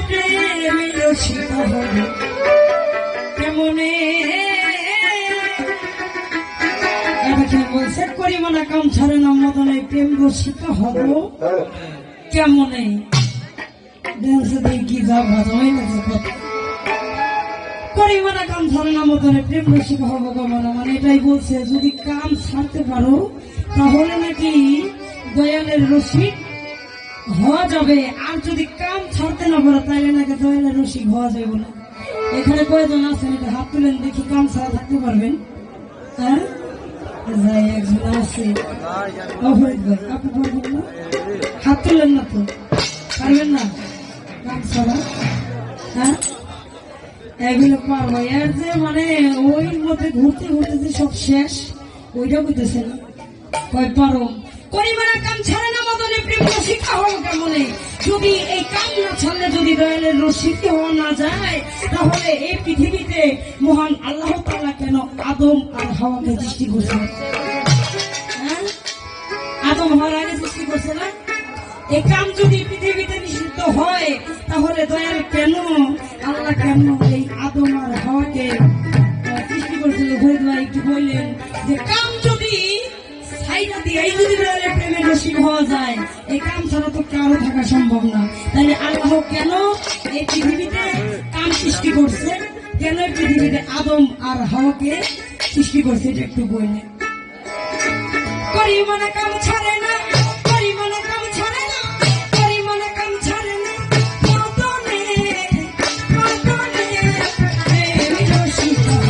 প্রেমে রসিক হব কেমনে বলছে করিমানা কাম ছাড়ে না মদনে প্রেম রসিক হব কেমনে কি যা ভাজা হয়ে গেছে করিমানা কাম ছাড়ে না মদনে প্রেম রসিক হব কেমন মানে এটাই বলছে যদি কাম ছাড়তে পারো তাহলে নাকি দয়ালের রসিক হওয়া যাবে আর যদি কাম ছাড়তে না পারো তাইলে নাকি দয়ালের রসিক হওয়া যাবে না। এখানে কয়জন আছেন এটা হাত তুলেন দেখি কাম ছাড়া থাকতে পারবেন? হ্যাঁ যাই একজন আছে অভয় ভাই আপনি পারবেন না? হাত তুলেন না তো পারবেন না কাম ছাড়া? হ্যাঁ এগুলো পারবো এর যে মানে ওই মধ্যে ঘুরতে ঘুরতে যে সব শেষ ওইটা বুঝতেছে না কয় পারো করিমানা কাম ছাড়ে না মদনে প্রেম রসিক হওয়া কেমনে যদি এই কাম না ছাড়লে যদি দয়ালের রসিক হওয়া না যায় তাহলে এই পৃথিবীতে মহান আল্লাহ তাআলা কেন আদম আর হাওয়াকে সৃষ্টি করছে? হ্যাঁ আদম হওয়ার আগে সৃষ্টি করছে না? এই কাম যদি পৃথিবীতে নিষিদ্ধ হয় তাহলে দয়াল কেন আল্লাহ কেন এই আদম আর হাওয়াকে সৃষ্টি করেছিল? ফরিদ ভাই একটু বললেন যে কাম যদি এই যদি দয়ালের প্রেমের রসিক হওয়া যায় এই কাম ছাড়া তো কারো থাকা সম্ভব না। তাহলে আল্লাহ কেন এই পৃথিবীতে কাম সৃষ্টি করছে, কেন এই পৃথিবীতে আদম আর হাওয়াকে সৃষ্টি করছে এটা একটু বললেন। করিমানা কাম ছাড়ে না করিমানা কাম ছাড়ে না করিমানা কাম ছাড়ে না মদনে মদনে প্রেম রসিক হব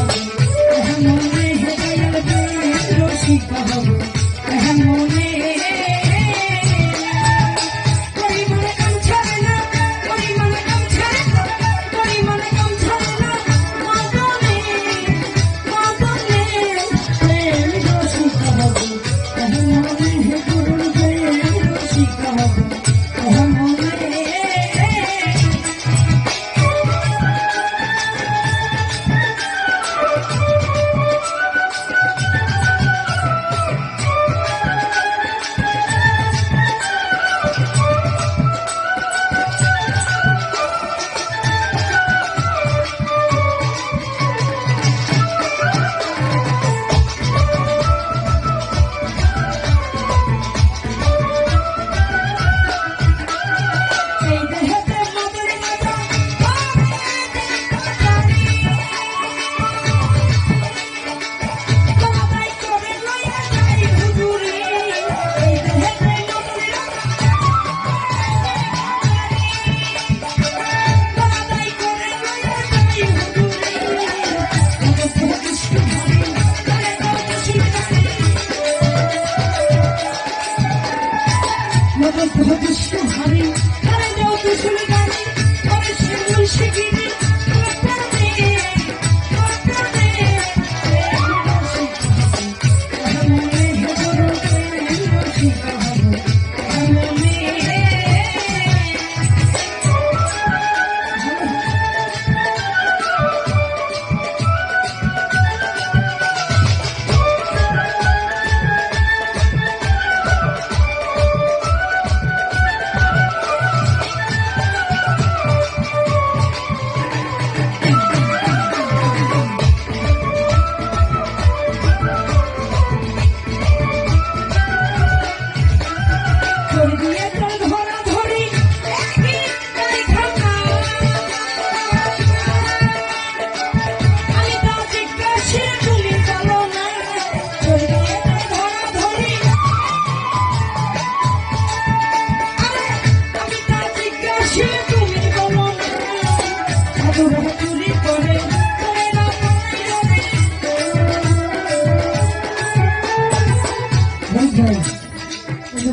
মনে দয়াল প্রেম রসিক হব মনে করিমানা কাম ছাড়ে না করিমানা কাম ছাড়ে না করিমানা কাম ছাড়ে না মদনে মদনে প্রেম রসিক হব মনে গুরু প্রেম রসিক হব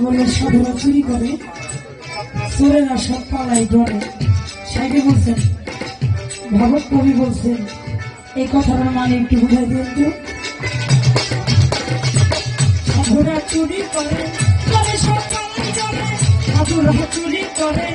মনে সাধুরা চুরি করে চোরেরা সব পালাই ধরে সাইডে বলছেন ভগৎ কবি বলছেন এই কথাটার মানে একটু বুঝাই দেন তো। সাধুরা চুরি করে সব পালাই ধরে সাধুরা চুরি করে